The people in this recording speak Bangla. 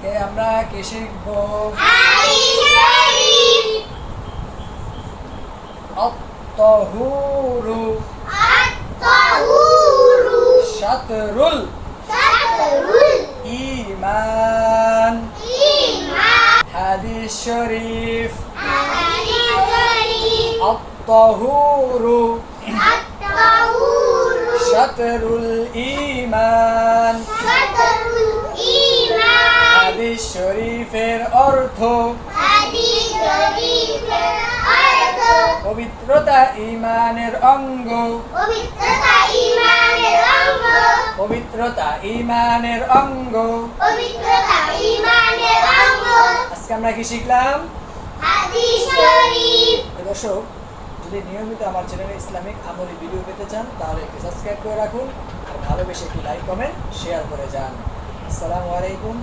আজকে আমরা কি শিখব? আত-তাহুরু শাতরুল ঈমান। হাদিস শরীফ। আত-তাহুরু শাতরুল ঈমান। হাদিস শরীফের অর্থ পবিত্রতা ঈমানের অঙ্গ। পবিত্রতা ঈমানের অঙ্গ। আজকে আমরা কি শিখলাম? দর্শক, যদি নিয়মিত আমার চ্যানেলে ইসলামিক আমলি ভিডিও পেতে চান তাহলে একটু সাবস্ক্রাইব করে রাখুন আর ভালোবেসে একটি লাইক কমেন্ট শেয়ার করে যান। আসসালামু আলাইকুম।